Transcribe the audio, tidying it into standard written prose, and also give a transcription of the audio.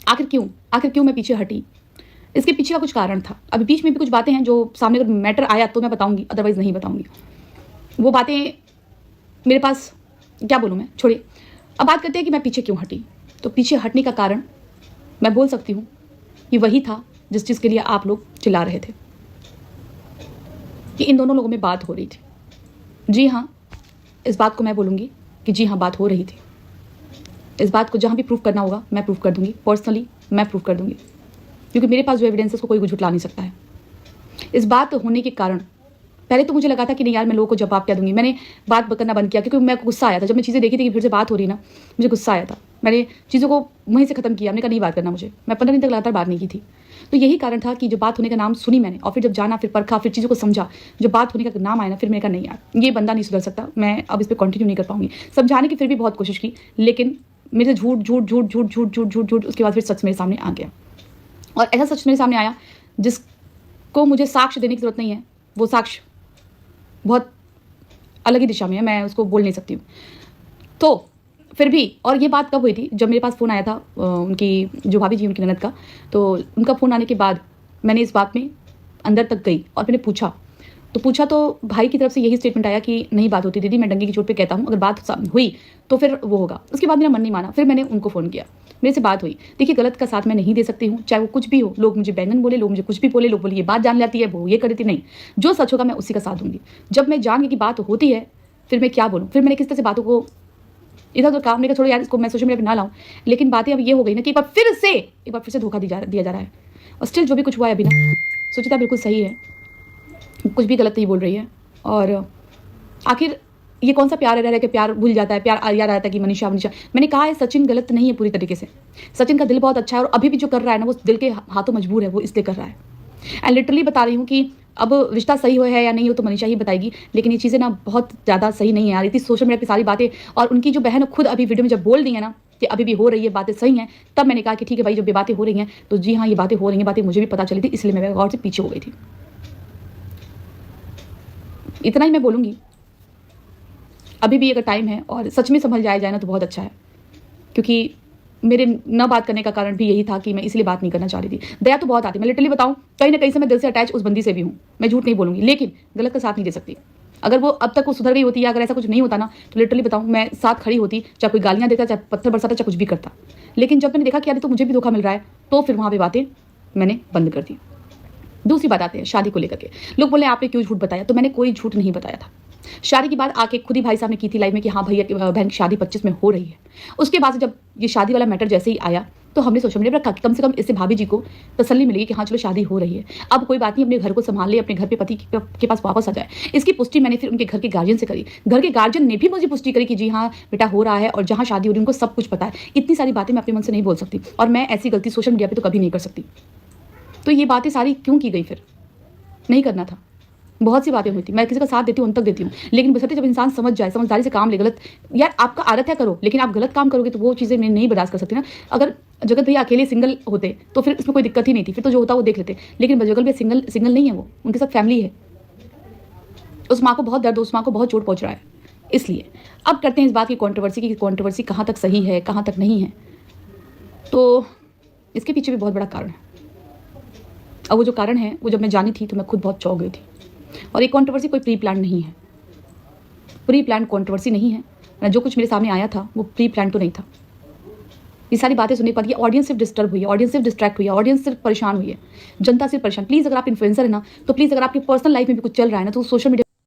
आखिर क्यों मैं पीछे हटी? इसके पीछे का कुछ कारण था। अभी बीच में भी कुछ बातें हैं जो सामने अगर मैटर आया तो मैं बताऊँगी, अदरवाइज़ नहीं बताऊँगी। वो बातें मेरे पास क्या बोलूँ मैं, छोड़िए। अब बात करते हैं कि मैं पीछे क्यों हटी। तो पीछे हटने का कारण मैं बोल सकती हूँ कि वही था जिस चीज़ के लिए आप लोग चिल्ला रहे थे कि इन दोनों लोगों में बात हो रही थी। जी हाँ, इस बात को मैं बोलूँगी कि जी हाँ, बात हो रही थी। इस बात को जहाँ भी प्रूफ करना होगा मैं प्रूफ कर दूँगी, पर्सनली मैं प्रूफ कर दूँगी, क्योंकि मेरे पास जो एविडेंस है उसको कोई झुठला नहीं सकता है। इस बात होने के कारण पहले तो मुझे लगा था कि नहीं यार, मैं लोगों को जवाब क्या दूँगी। मैंने बात करना बंद किया क्योंकि मेरे को गुस्सा आया था। जब मैं चीज़ें देखी थी कि फिर से बात हो रही ना, मुझे गुस्सा आया था। मैंने चीज़ों को वहीं से ख़त्म किया। मैंने कहा नहीं बात करना मुझे। मैं 15 दिन तक लगातार बात नहीं की थी। तो यही कारण था कि जब बात होने का नाम सुनी मैंने और फिर जब जाना, फिर परखा, फिर चीज़ों को समझा, जब बात होने का नाम आया ना, फिर मैंने कहा नहीं यार, ये बंदा नहीं सुधर सकता। मैं अब इस पे कंटिन्यू नहीं कर पाऊँगी। समझाने की फिर भी बहुत कोशिश की, लेकिन मेरे से झूठ उसके बाद फिर सच मेरे सामने आ गया। और ऐसा सच मेरे सामने आया जिसको मुझे साक्ष्य देने की ज़रूरत नहीं है। वो साक्ष्य बहुत अलग ही दिशा में है, मैं उसको बोल नहीं सकती हूँ। तो फिर भी, और ये बात कब हुई थी, जब मेरे पास फ़ोन आया था उनकी जो भाभी जी, उनकी ननद का। तो उनका फ़ोन आने के बाद मैंने इस बात में अंदर तक गई और मैंने पूछा तो भाई की तरफ से यही स्टेटमेंट आया कि नहीं बात होती दीदी, मैं डंगे की चोट पे कहता हूँ, अगर बात हुई तो फिर वो होगा। उसके बाद मेरा मन नहीं माना, फिर मैंने उनको फ़ोन किया, मेरे से बात हुई। देखिए, गलत का साथ मैं नहीं दे सकती हूँ, चाहे वो कुछ भी हो। लोग मुझे बैंगन बोले, लोग मुझे कुछ भी बोले, लोग बोले ये बात जान लेती है, वो ये कर देती, नहीं, जो सच होगा मैं उसी का साथ दूंगी। जब मैं जान गई कि बात होती है, फिर मैं क्या बोलूँ, फिर मैंने किस तरह से बातों को इधर उधर काम नहीं कर, छोड़ो यार, इसको मैं सोशल मीडिया पे ना लाऊं। लेकिन बातें अब ये हो गई ना कि एक बार फिर से धोखा दिया जा रहा है। और स्टिल जो भी कुछ हुआ है अभी ना, सुचिता बिल्कुल सही है, कुछ भी गलत नहीं बोल रही है। और आखिर ये कौन सा प्यार रह के प्यार भूल जाता है, प्यार याद आता है कि मनीषा। मैंने कहा है सचिन गलत नहीं है पूरी तरीके से। सचिन का दिल बहुत अच्छा है और अभी भी जो कर रहा है ना, वो दिल के हाथों मजबूर है, वो इसलिए कर रहा है। एंड लिटरली बता रही हूँ कि अब रिश्ता सही हो है या नहीं हो तो मनीषा ही बताएगी, लेकिन ये चीज़ें ना बहुत ज़्यादा सही नहीं है यार। इतनी सोशल मीडिया पे सारी बातें, और उनकी जो बहन खुद अभी वीडियो में जब बोल दी है ना कि अभी भी हो रही है बातें सही हैं, तब मैंने कहा कि ठीक है भाई, जब ये बातें हो रही हैं तो जी हाँ, ये बातें हो रही हैं, बातें मुझे भी पता चली थी, इसलिए मैं गौर से पीछे हो गई थी। इतना ही मैं बोलूँगी। अभी भी अगर टाइम है और सच में संभल जाया जाए ना तो बहुत अच्छा है, क्योंकि मेरे न बात करने का कारण भी यही था कि मैं इसलिए बात नहीं करना चाह रही थी। दया तो बहुत आती है, मैं लिटरली बताऊं, कहीं ना कहीं से मैं दिल से अटैच उस बंदी से भी हूँ, मैं झूठ नहीं बोलूँगी, लेकिन गलत का साथ नहीं दे सकती। अगर वो अब तक वो सुधर गई होती या अगर ऐसा कुछ नहीं होता ना, तो लिटरली बताऊं, मैं साथ खड़ी होती, चाहे कोई गालियाँ देता, चाहे पत्थर बरसाता, चाहे कुछ भी करता। लेकिन जब मैंने देखा कि यार तो मुझे भी धोखा मिल रहा है, तो फिर वहाँ पर बातें मैंने बंद कर दी। दूसरी बात आते हैं शादी को लेकर के। लोग बोले आपने क्यों झूठ बताया, तो मैंने कोई झूठ नहीं बताया था। शादी की बात आके खुद ही भाई साहब ने की थी लाइव में कि हाँ भैया बहन की शादी 25 में हो रही है। उसके बाद से जब ये शादी वाला मैटर जैसे ही आया, तो हमने सोशल मीडिया पर रखा कि कम से कम इससे भाभी जी को तसल्ली मिलेगी कि हाँ चलो शादी हो रही है, अब कोई बात नहीं, अपने घर को संभाल ले, अपने घर पे पति के पास वापस आ जाए। इसकी पुष्टि मैंने फिर उनके घर के गार्जियन से करी। घर के गार्जियन ने भी मुझे पुष्टि करी कि जी हाँ बेटा हो रहा है, और जहाँ शादी हो रही है उनको सब कुछ पता है। इतनी सारी बातें मैं अपने मन से नहीं बोल सकती, और मैं ऐसी गलती सोशल मीडिया पर तो कभी नहीं कर सकती। तो ये बातें सारी क्यों की गई, फिर नहीं करना था। बहुत सी बातें हुई थी, मैं किसी का साथ देती हूँ, अंत तक देती हूँ, लेकिन बशर्ते जब इंसान समझ जाए, समझदारी से काम ले। गलत यार आपका आदत है करो, लेकिन आप गलत काम करोगे तो वो चीज़ें मैं नहीं बर्दाश्त कर सकती ना। अगर जगत भैया अकेले सिंगल होते तो फिर इसमें कोई दिक्कत ही नहीं थी, फिर तो जो होता वो देख लेते। लेकिन जगत भैया सिंगल नहीं है, वो उनके साथ फैमिली है। उस माँ को बहुत दर्द, उस माँ को बहुत चोट पहुँच रहा है। इसलिए अब करते हैं इस बात की कॉन्ट्रोवर्सी की, कॉन्ट्रोवर्सी कहाँ तक सही है, कहाँ तक नहीं है। तो इसके पीछे भी बहुत बड़ा कारण है, और वो जो कारण है वो जब मैं जानी थी तो मैं खुद बहुत चौंक गई थी। और ये कंट्रोवर्सी कोई प्री प्लान नहीं है, प्री प्लान कंट्रोवर्सी नहीं है। जो कुछ मेरे सामने आया था वो प्री प्लान तो नहीं था। ये सारी बातें सुनने के बाद ये ऑडियंस सिर्फ डिस्टर्ब हुई है, ऑडियंस सिर्फ डिस्ट्रैक्ट हुई है, ऑडियंस सिर्फ परेशान हुई है, जनता सिर्फ परेशान। प्लीज़ अगर आप इन्फ्लुएंसर है ना, तो प्लीज़ अगर आपकी पर्सनल लाइफ में भी कुछ चल रहा है ना, तो सोशल मीडिया